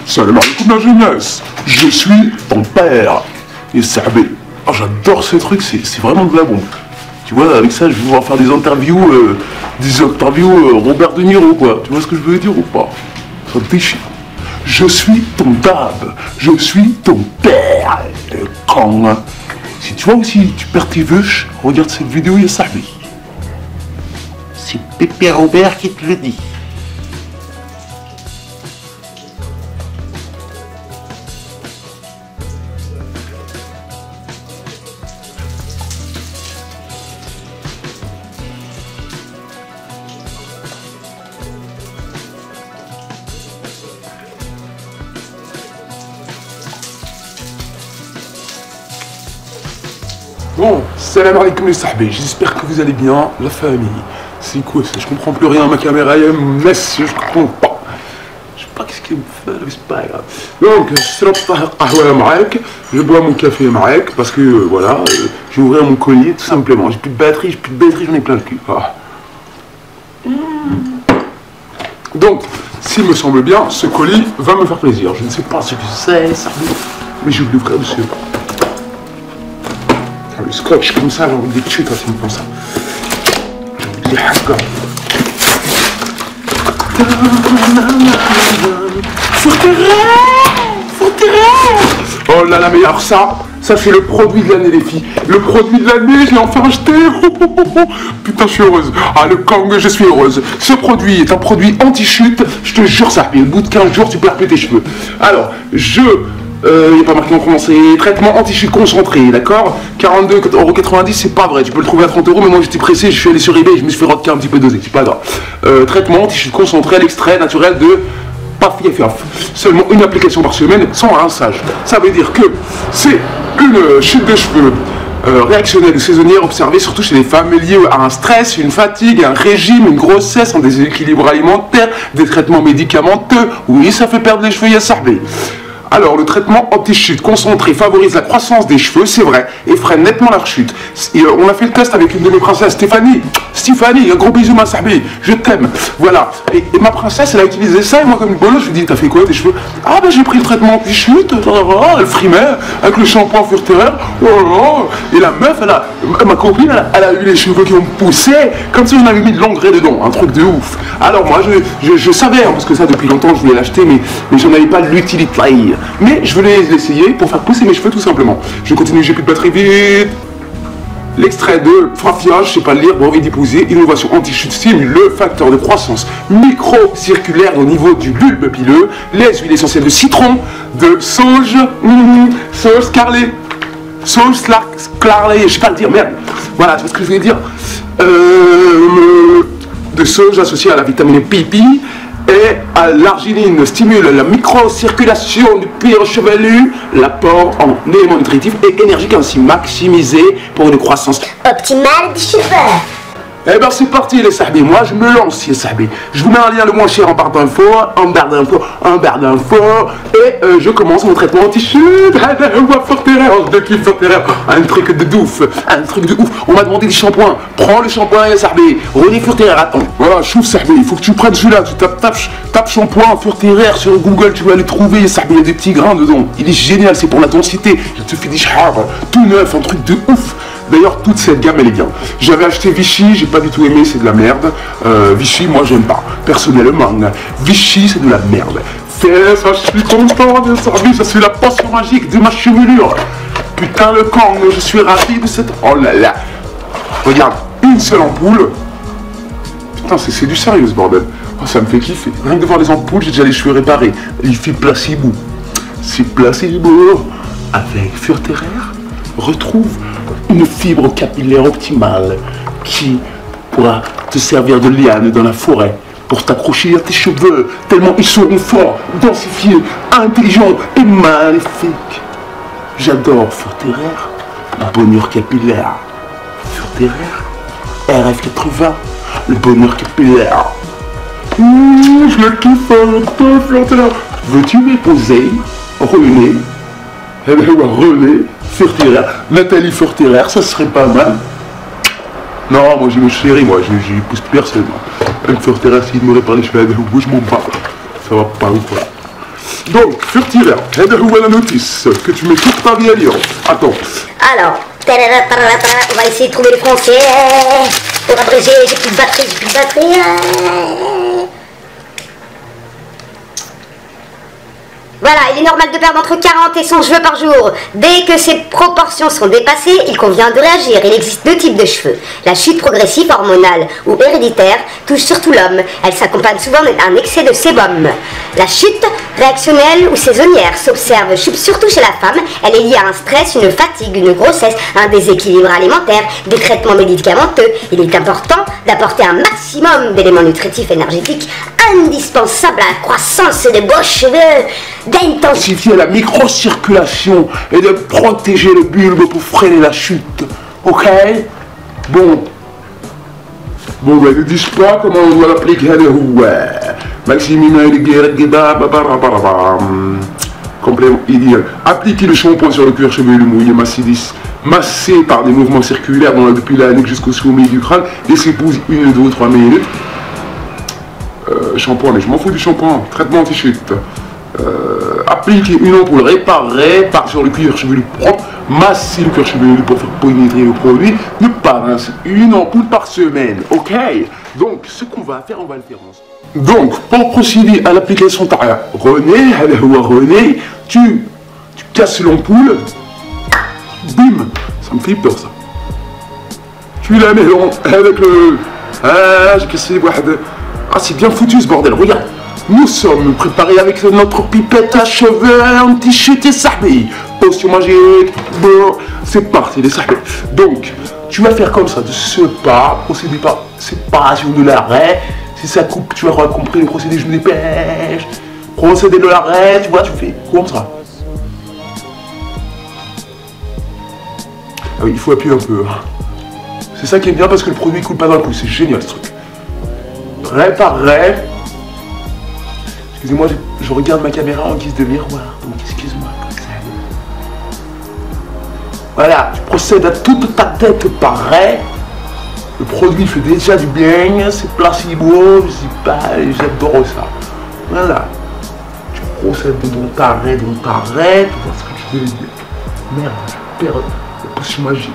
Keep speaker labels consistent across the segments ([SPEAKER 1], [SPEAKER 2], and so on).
[SPEAKER 1] Salam alaikum la jeunesse. Je suis ton père. Et Sahabé. Oh, j'adore ce truc, c'est vraiment de la bombe. Tu vois, avec ça, je vais pouvoir faire des interviews Robert De Niro, quoi. Tu vois ce que je veux dire ou pas? Ça me déchire. Je suis ton dab. Je suis ton père. Quand si tu vois aussi, tu perds tes veuches, regarde cette vidéo, ya Sahabé.
[SPEAKER 2] C'est Pépé Robert qui te le dit.
[SPEAKER 1] Bon, salam alaikum les sahbés, j'espère que vous allez bien, la famille. C'est quoi ça? Je comprends plus rien, ma caméra elle me laisse, je comprends pas. Je sais pas qu'est-ce qu'il me fait, mais c'est pas grave. Donc, je bois mon café Marek, parce que voilà, je vais ouvrir mon collier tout simplement. J'ai plus de batterie, j'en ai plein le cul. Ah. Donc, s'il me semble bien, ce colis va me faire plaisir. Je ne sais pas ce que c'est, mais je vais l'ouvrir, monsieur. Le scotch comme ça, j'ai envie de les tuer quand ils me font ça. J'ai envie de les hacker. Oh là là, mais alors ça c'est le produit de l'année les filles. Le produit de l'année, je l'ai enfin acheté. Putain, je suis heureuse. Ah, le Kang, je suis heureuse. Ce produit est un produit anti-chute. Je te jure ça. Et au bout de 15 jours, tu perds plus tes cheveux. Alors, il n'y a pas marqué en commencer. Traitement anti-chute concentré, d'accord? 42,90 €, c'est pas vrai. Tu peux le trouver à 30 €, mais moi j'étais pressé, je suis allé sur eBay et je me suis fait rodker un petit peu dosé. C'est pas grave. Traitement anti-chute concentré à l'extrait naturel de Paf. Seulement une application par semaine sans rinçage. Ça veut dire que c'est une chute de cheveux réactionnelle ou saisonnière observée surtout chez les femmes liées à un stress, une fatigue, un régime, une grossesse, un déséquilibre alimentaire, des traitements médicamenteux. Oui, ça fait perdre les cheveux, ya Sahbé. Alors, le traitement anti-chute concentré favorise la croissance des cheveux, c'est vrai, et freine nettement la rechute. On a fait le test avec une de mes princesses, Stéphanie, un gros bisou, ma Sahbé, je t'aime. Voilà, et ma princesse, elle a utilisé ça, et moi, comme une bolosse, je lui ai dit, t'as fait quoi tes cheveux? Ah, ben j'ai pris le traitement anti-chute, elle frimait, avec le shampoing Furterer, et la meuf, ma copine, elle a eu les cheveux qui ont poussé, comme si on avait mis de l'engrais dedans, un truc de ouf. Alors, moi, je savais, hein, parce que ça, depuis longtemps, je voulais l'acheter, mais j'en avais pas l'utilité. Mais je voulais l'essayer pour faire pousser mes cheveux tout simplement. Je continue, j'ai plus de batterie, vite. L'extrait de Frafia, je sais pas le lire, brevet déposé, innovation anti-chute stimule le facteur de croissance micro-circulaire au niveau du bulbe pileux, les huiles essentielles de citron, de sauge, sauge carrelée, sauge clarlée, je sais pas le dire, merde. Voilà, tu vois ce que je voulais dire. De sauge associé à la vitamine PP, et à l'arginine stimule la microcirculation du cuir chevelu, l'apport en éléments nutritifs et énergiques ainsi maximisé pour une croissance
[SPEAKER 3] optimale des cheveux.
[SPEAKER 1] Eh ben c'est parti les sahbés, moi je me lance les sahbés. Je vous mets un lien le moins cher en barre d'infos, et je commence mon traitement anti-chute. Un truc de ouf, On m'a demandé des shampoings, prends le shampoing les sahbés. René Furterer, attends. Voilà, chouf sahbé, il faut que tu prennes celui-là, tu tapes shampoing Furterer sur Google, tu vas les trouver les sahbés, il y a des petits grains dedans. Il est génial, c'est pour la densité, il te fait des charbres, tout neuf, un truc de ouf. D'ailleurs, toute cette gamme, elle est bien. J'avais acheté Vichy, j'ai pas du tout aimé, c'est de la merde. Vichy, moi, j'aime pas. Personnellement, Vichy, c'est de la merde. C'est ça, je suis content de servir, ça c'est la potion magique de ma chevelure. Putain, le Kang, je suis ravi de cette... Oh là là. Regarde, une seule ampoule. Putain, c'est du sérieux, ce bordel. Oh, ça me fait kiffer. Rien que de voir les ampoules, j'ai déjà les cheveux réparés. L'effet placebo. C'est placebo. Avec Furterer, retrouve une fibre capillaire optimale qui pourra te servir de liane dans la forêt pour t'accrocher à tes cheveux, tellement ils seront forts, densifiés, intelligents et magnifiques. J'adore Furterer, bonheur capillaire. Furterer, RF80, le bonheur capillaire. Je le kiffe, Furterer. Veux-tu m'épouser, René? Eh bien, René Furterer, Nathalie Furterer, ça serait pas mal. Non, moi j'ai mes chéris, moi j'épouse personne. Même Furterer, s'il me répare les cheveux, je m'en bats. Ça va pas ou quoi. Donc, Furtiver, هذا هو la notice que tu mets toute ta vie à lire. Attends.
[SPEAKER 3] Alors, on va essayer de trouver le français. Pour abréger, j'ai plus de batterie. Voilà, il est normal de perdre entre 40 et 100 cheveux par jour. Dès que ces proportions sont dépassées, il convient de réagir. Il existe deux types de cheveux. La chute progressive, hormonale ou héréditaire, touche surtout l'homme. Elle s'accompagne souvent d'un excès de sébum. La chute réactionnelle ou saisonnière s'observe surtout chez la femme. Elle est liée à un stress, une fatigue, une grossesse, un déséquilibre alimentaire, des traitements médicamenteux. Il est important d'apporter un maximum d'éléments nutritifs énergétiques indispensables à la croissance de beaux cheveux.
[SPEAKER 1] D'intensifier la microcirculation et de protéger le bulbe pour freiner la chute. Ok? Bon, ben ne dis pas comment on doit l'appliquer. Complément idéal. Appliquez le shampoing sur le cuir chevelu mouillé massé par des mouvements circulaires depuis la nuque jusqu'au sommet du crâne. Laissez poser 1, 2, 3 minutes. Shampoing, mais je m'en fous du shampoing. Traitement anti-chute. Appliquez une ampoule réparée sur le cuir chevelu propre, masser le cuir chevelu pour faire pénétrer le produit, ne pas rincer une ampoule par semaine, ok? Donc, ce qu'on va faire, on va le faire ensemble. Donc, pour procéder à l'application Taria, René, tu casses l'ampoule, bim, ça me fait peur ça. Tu la mets avec le... Ah, j'ai cassé les bois. Ah, c'est bien foutu ce bordel, regarde. Nous sommes préparés avec notre pipette à cheveux anti-chute et sahbi. Potion magique, bon, c'est parti les sahbi. Donc, tu vas faire comme ça, de ce pas, procéder par séparation de l'arrêt. Si ça coupe, tu auras compris le procédé, je me dépêche. Procédé de l'arrêt, tu vois, tu fais comme ça. Ah oui, il faut appuyer un peu. C'est ça qui est bien parce que le produit ne coule pas dans le cou, c'est génial ce truc. Réparer. Excusez-moi, je regarde ma caméra en guise de miroir, donc excuse-moi comme ça. Voilà, tu procèdes à toute ta tête pareil. Le produit fait déjà du bien, c'est placebo, je sais pas, j'adore ça. Voilà. Tu procèdes dans ta arrêt, tu vois ce que je veux dire. Merde, je perds la potion magique.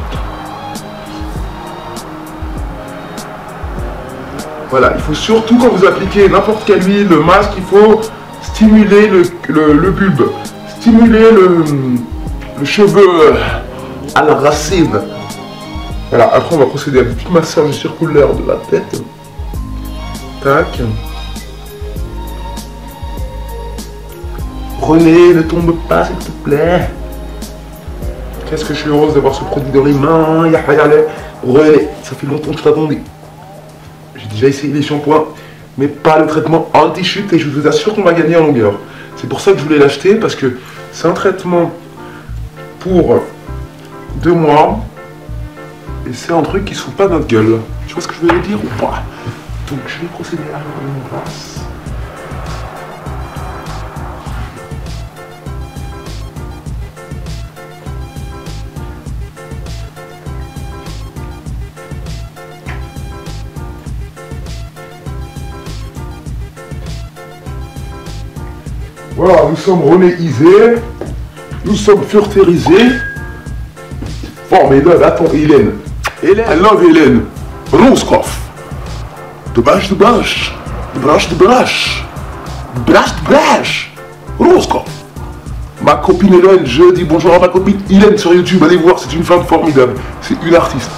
[SPEAKER 1] Voilà, il faut surtout quand vous appliquez n'importe quelle huile, le masque, il faut stimuler le bulbe, stimuler le cheveu à la racine. Voilà, après on va procéder à un petit massage circulaire de la tête. Tac. René, ne tombe pas s'il te plaît. Qu'est-ce que je suis heureuse d'avoir ce produit dans les mains. René, ça fait longtemps que je t'attendais. J'ai déjà essayé les shampoings, mais pas le traitement anti-chute et je vous assure qu'on va gagner en longueur. C'est pour ça que je voulais l'acheter parce que c'est un traitement pour 2 mois et c'est un truc qui se fout pas de notre gueule. Tu vois ce que je voulais dire ou pas? Donc je vais procéder à la place. Voilà, nous sommes renéisés, nous sommes furtérisés. Oh, mais là, attends, Hélène. I love Hélène. Roskopf. De bâche. Roskopf. Ma copine Hélène, je dis bonjour à ma copine Hélène sur YouTube. Allez voir, c'est une femme formidable. C'est une artiste.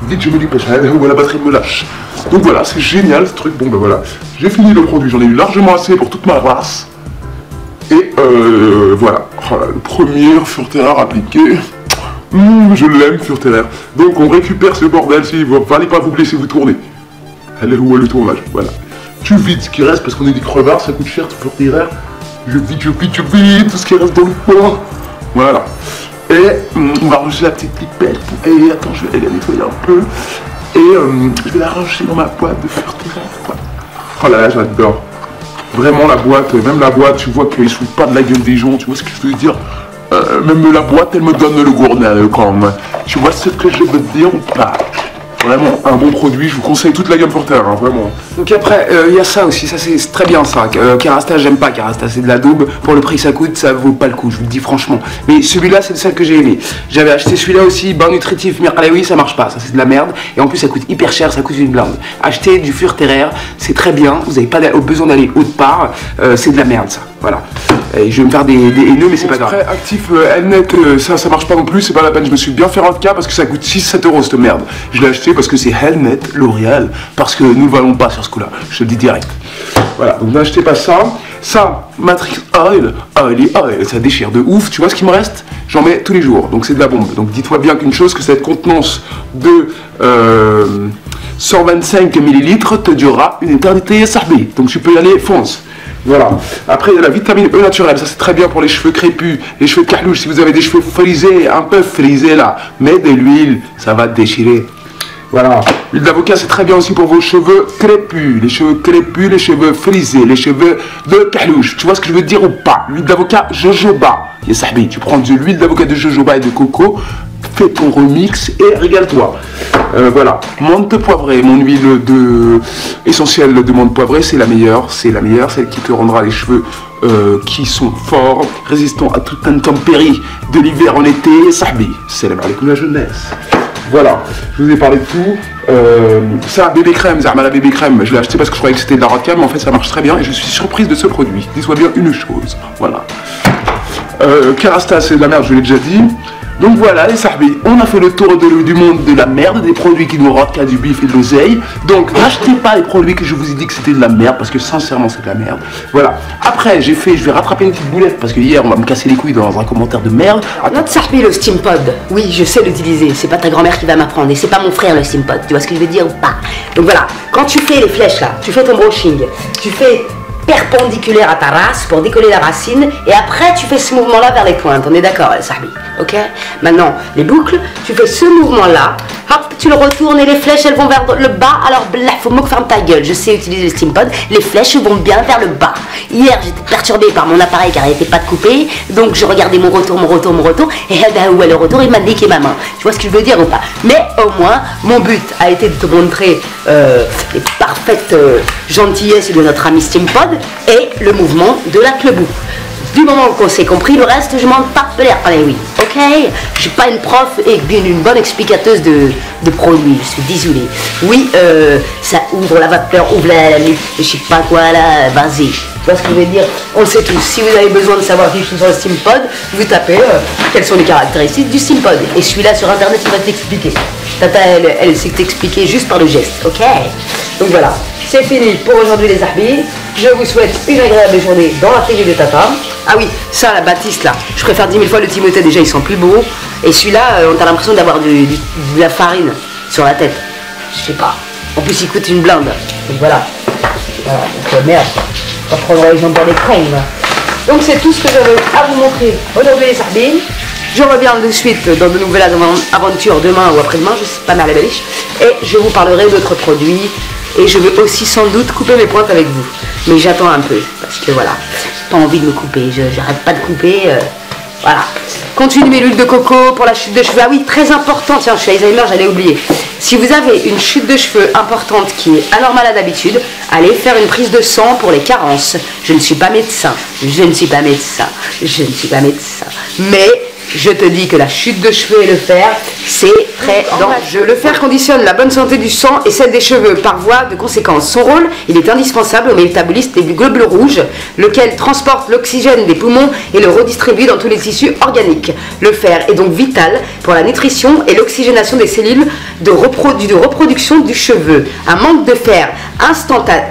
[SPEAKER 1] Vite, je me dépêche. La batterie me lâche. Donc voilà, c'est génial ce truc. Bon, ben voilà. J'ai fini le produit, j'en ai eu largement assez pour toute ma race. Et voilà, le premier Furterer appliqué. Je l'aime, Furterer. Donc on récupère ce bordel, s'il ne fallait pas vous laisser vous tourner. Allez, où est le tournage? Voilà. Tu vides ce qui reste parce qu'on est des crevards, ça coûte cher, Furterer. Je vide tout ce qui reste dans le pot. Voilà. Et on va ranger la petite pipette. Et attends, je vais aller la nettoyer un peu. Et je vais la ranger dans ma boîte de Furterer. Oh là là, j'adore. Vraiment la boîte, même la boîte, tu vois qu'ils ne se foutent pas de la gueule des gens, tu vois ce que je veux dire? Même la boîte, elle me donne le gourdin quand même. Tu vois ce que je veux dire ou pas? Vraiment un bon produit, je vous conseille toute la gamme Forterre, hein, vraiment. Donc après, il y a ça aussi, ça c'est très bien ça. Kerastase, j'aime pas Kerastase, c'est de la daube. Pour le prix que ça coûte, ça vaut pas le coup, je vous le dis franchement. Mais celui-là, c'est le seul que j'ai aimé. J'avais acheté celui-là aussi, bain nutritif Miralaoui, ça marche pas, ça c'est de la merde. Et en plus, ça coûte hyper cher, ça coûte une blinde. Acheter du Forterre, c'est très bien, vous n'avez pas besoin d'aller autre part, c'est de la merde ça, voilà. Et je vais me faire des haineux, mais c'est pas grave. Après, actif Elnet, ça marche pas non plus, c'est pas la peine. Je me suis bien fait vodka parce que ça coûte 6-7 € cette merde. Je l'ai acheté parce que c'est Elnet L'Oréal, parce que nous ne valons pas sur ce coup-là. Je te le dis direct. Voilà, donc n'achetez pas ça. Ça, Matrix Oil, ça déchire de ouf. Tu vois ce qu'il me reste? J'en mets tous les jours, donc c'est de la bombe. Donc dis-toi bien qu'une chose, que cette contenance de 125 ml te durera une éternité sahbi. Donc tu peux y aller, fonce. Voilà. Après, il y a la vitamine E naturelle. Ça, c'est très bien pour les cheveux crépus, les cheveux carlouches. Si vous avez des cheveux frisés, un peu frisés là, mets de l'huile, ça va déchirer. Voilà. L'huile d'avocat, c'est très bien aussi pour vos cheveux crépus. Les cheveux crépus, les cheveux frisés, les cheveux de carlouche. Tu vois ce que je veux dire ou pas? L'huile d'avocat jojoba. Ya sahbi, tu prends de l'huile d'avocat de jojoba et de coco, fais ton remix et régale-toi. Voilà, menthe poivrée, mon huile essentielle de menthe poivrée, c'est la meilleure, celle qui te rendra les cheveux qui sont forts, résistants à toute intempérie de l'hiver en été. Sahbi, salam alaikum la jeunesse. Voilà, je vous ai parlé de tout. Ça, bébé crème, Zahma bébé crème, je l'ai acheté parce que je croyais que c'était de la Rodcam, mais en fait ça marche très bien et je suis surprise de ce produit. Dis-toi bien une chose, voilà. Kerastase, c'est de la merde, je l'ai déjà dit. Donc voilà les sahbis, on a fait le tour du monde de la merde, des produits qui nous rodent du bif et de l'oseille. Donc n'achetez pas les produits que je vous ai dit que c'était de la merde, parce que sincèrement c'est de la merde. Voilà, après je vais rattraper une petite boulette, parce que hier on va me casser les couilles dans un commentaire de merde.
[SPEAKER 4] Notre sahbi, le Steampod, oui je sais l'utiliser, c'est pas ta grand-mère qui va m'apprendre, et c'est pas mon frère le Steampod, tu vois ce que je veux dire ou pas? Donc voilà, quand tu fais les flèches là, tu fais ton brushing, tu fais perpendiculaire à ta race pour décoller la racine et après tu fais ce mouvement là vers les pointes, on est d'accord sahbi, ok? Maintenant les boucles, tu fais ce mouvement là, hop, tu le retournes et les flèches elles vont vers le bas, alors blah, faut que ferme ta gueule, je sais utiliser le Steampod, les flèches vont bien vers le bas. Hier j'étais perturbée par mon appareil car il n'arrêtait pas de couper, donc je regardais mon retour, et le retour il m'a niqué ma main, tu vois ce que je veux dire ou pas? Mais au moins mon but a été de te montrer les parfaites gentillesses de notre ami Steampod et le mouvement de la clebou. Du moment qu'on s'est compris, le reste, je m'en tape l'air. Allez, oui, ok? Je suis pas une prof et une bonne explicateuse de produits, je suis désolé. Oui, ça ouvre la vapeur, ouvre la nuque, je sais pas quoi là, vas-y. Tu vois ce que je veux dire? On le sait tous. Si vous avez besoin de savoir quelque chose sur le Steampod, vous tapez quelles sont les caractéristiques du Steampod. Et celui-là sur internet, il va t'expliquer. Tata, elle sait t'expliquer juste par le geste, ok? Donc voilà, c'est fini pour aujourd'hui les sahbis. Je vous souhaite une agréable journée dans la télé de Tata. Ah oui, ça, la Baptiste là, je préfère 10 000 fois le Timothée, déjà ils sont plus beaux. Et celui-là, on a l'impression d'avoir de la farine sur la tête. Je sais pas. En plus, il coûte une blinde. Donc voilà. Voilà, donc merde. On va prendre les gens pour les cranes. Donc c'est tout ce que j'avais à vous montrer aujourd'hui les sahbis. Je reviens de suite dans de nouvelles aventures demain ou après-demain, je sais pas mal à la baliche. Et je vous parlerai d'autres produits. Et je vais aussi sans doute couper mes pointes avec vous. Mais j'attends un peu, parce que voilà, pas envie de me couper, j'arrête pas de couper, voilà. Continuez l'huile de coco pour la chute de cheveux. Ah oui, très important, tiens, je suis Alzheimer, j'allais oublier. Si vous avez une chute de cheveux importante qui est anormale à d'habitude, allez faire une prise de sang pour les carences. Je ne suis pas médecin, mais je te dis que la chute de cheveux et le fer, c'est très dangereux. Le fer conditionne la bonne santé du sang et celle des cheveux par voie de conséquence. Son rôle, il est indispensable au métabolisme des globules rouges, lequel transporte l'oxygène des poumons et le redistribue dans tous les tissus organiques. Le fer est donc vital pour la nutrition et l'oxygénation des cellules de reproduction du cheveu. Un manque de fer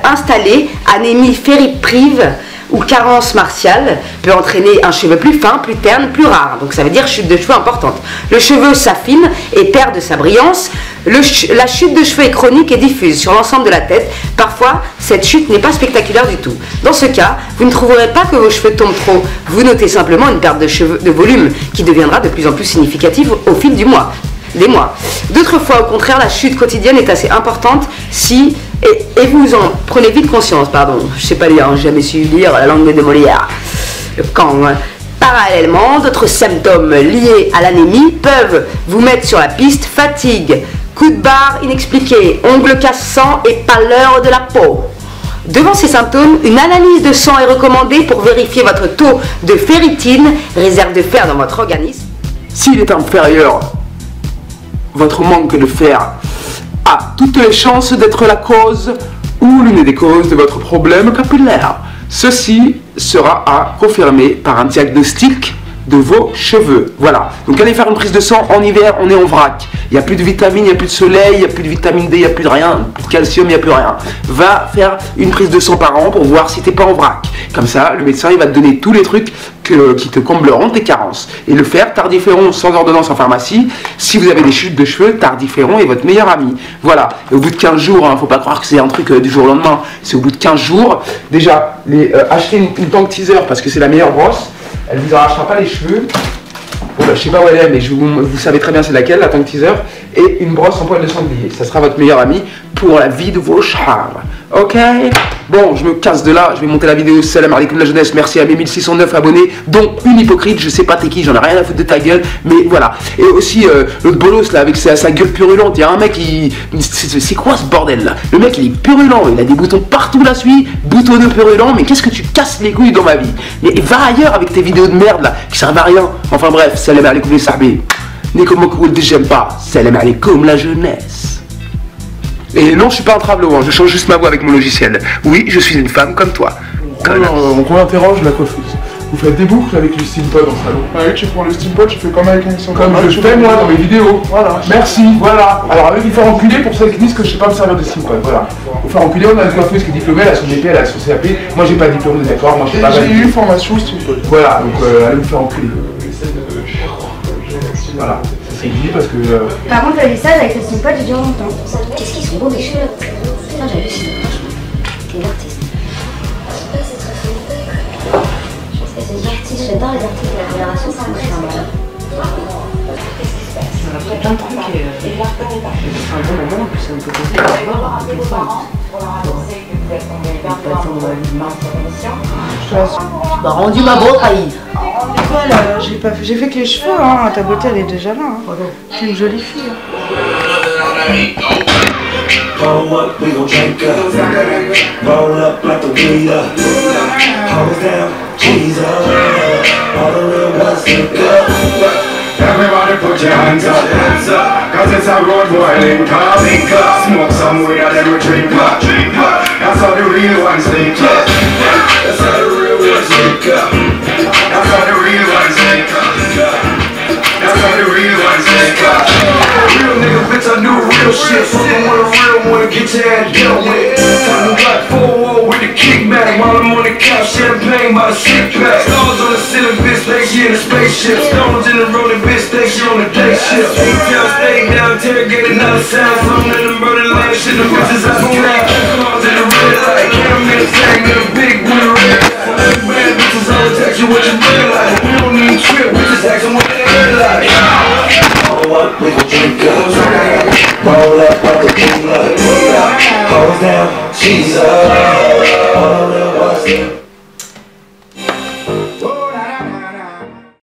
[SPEAKER 4] installé, anémie fériprive ou carence martiale peut entraîner un cheveu plus fin, plus terne, plus rare. Donc ça veut dire chute de cheveux importante. Le cheveu s'affine et perd de sa brillance. La chute de cheveux est chronique et diffuse sur l'ensemble de la tête. Parfois, cette chute n'est pas spectaculaire du tout. Dans ce cas, vous ne trouverez pas que vos cheveux tombent trop. Vous notez simplement une perte de volume qui deviendra de plus en plus significative au fil des mois. D'autres fois, au contraire, la chute quotidienne est assez importante et vous en prenez vite conscience, pardon, je sais pas lire, j'ai jamais su lire la langue de Molière. Parallèlement, d'autres symptômes liés à l'anémie peuvent vous mettre sur la piste: fatigue, coup de barre inexpliqué, ongles cassants et pâleur de la peau. Devant ces symptômes, une analyse de sang est recommandée pour vérifier votre taux de ferritine, réserve de fer dans votre organisme.
[SPEAKER 1] S'il est inférieur, votre manque de fer a toutes les chances d'être la cause ou l'une des causes de votre problème capillaire. Ceci sera à confirmer par un diagnostic de vos cheveux. Voilà. Donc allez faire une prise de sang en hiver, on est en vrac. Il n'y a plus de vitamines, il n'y a plus de soleil, il n'y a plus de vitamine D, il n'y a plus de rien, plus de calcium, il n'y a plus rien. Va faire une prise de sang par an pour voir si t'es pas en vrac. Comme ça, le médecin il va te donner tous les trucs qui te combleront tes carences. Et le fer, Tardiféron sans ordonnance en pharmacie. Si vous avez des chutes de cheveux, Tardiféron est votre meilleur ami. Voilà. Et au bout de 15 jours, faut pas croire que c'est un truc du jour au lendemain. C'est au bout de 15 jours. Déjà, achetez une tank teaser parce que c'est la meilleure brosse. Elle vous arrachera pas les cheveux. Bon, je sais pas où elle est, mais vous savez très bien c'est laquelle, la tank teaser. Et une brosse en poil de sanglier. Ça sera votre meilleur ami pour la vie de vos cheveux. Ok? Bon, je me casse de là. Je vais monter la vidéo. Salam alaikum la jeunesse. Merci à mes 1609 abonnés, dont une hypocrite. Je sais pas t'es qui, j'en ai rien à foutre de ta gueule. Mais voilà. Et aussi, l'autre bolos là, avec sa gueule purulente. Il y a un mec c'est quoi ce bordel là? Le mec il est purulent. Il a des boutons partout là, celui. Boutonneux purulent. Mais qu'est-ce que tu casses les couilles dans ma vie? Mais va ailleurs avec tes vidéos de merde là, qui servent à rien. Enfin bref, salam alaikum les sahbés. Nekomokou j'aime pas. Salam alaikum la jeunesse. Et non, je suis pas un travelot, hein. Je change juste ma voix avec mon logiciel. Oui, je suis une femme comme toi.
[SPEAKER 5] On réinterroge la coiffeuse. Vous faites des boucles avec le steampod en salon.
[SPEAKER 1] Ah oui, tu prends le steampod, tu fais comme avec un
[SPEAKER 5] Comme je fais moi dans mes vidéos.
[SPEAKER 1] Voilà.
[SPEAKER 5] Merci, voilà. Alors avec vous faire enculer pour celles qui disent que je sais pas me servir de steampod. Voilà. Vous faire enculer, on a une coiffeuse qui est diplômée, elle a son DP, elle a son CAP. Moi j'ai pas de diplôme, d'accord. Moi je sais pas.
[SPEAKER 1] J'ai eu une formation steampod.
[SPEAKER 5] Voilà, donc allez vous faire enculer. Voilà. C'est dit parce que.
[SPEAKER 3] Par contre, le lissage avec le steampod, j'ai duré longtemps. Qu'est-ce qu'ils sont beaux les cheveux. Putain, j'avais vu, t'es une artiste. J'adore les articles de la coloration, ça me fait un mal.
[SPEAKER 4] On a fait plein de trucs et c'est un bon moment en plus, ça me peut poser à voir des fois. Tu m'as rendu ma beauté, Aïe.
[SPEAKER 6] Voilà, j'ai fait que les cheveux, hein. Ta beauté elle est déjà là. Hein. C'est une jolie fille.
[SPEAKER 7] Roll up, we gon' drink up. Roll up like a weed up. Hold down, cheese up. All the real ones stick up. Everybody put your hands up, cause it's a road boiling cup. Smoke some weed and then we drink up. That's how the real ones think up. That's how the real ones think up. That's how the real ones think up. That's how the real ones think up. Real nigga bitch, I do real shit. Fuckin' with a real one, get your ass dealt with. Time to got 4-0 with the kickback. While I'm on the couch, champagne by the six pack. Stars on the ceiling, bitch, like she in a spaceship. Stones in the rolling, bitch, think she on the day shift. Detail, stay down, interrogating out of sound. Something in the murder land, shit, the bitches out of town. Cars in the red light, camera in the tag, in a big with a red light. Bad bitches all text you what you feel like. We don't need trip, we just asking what they feel like. Roll up, we gon' drink up. Roll up like a king up. Hold down, cheese up. All the real ones.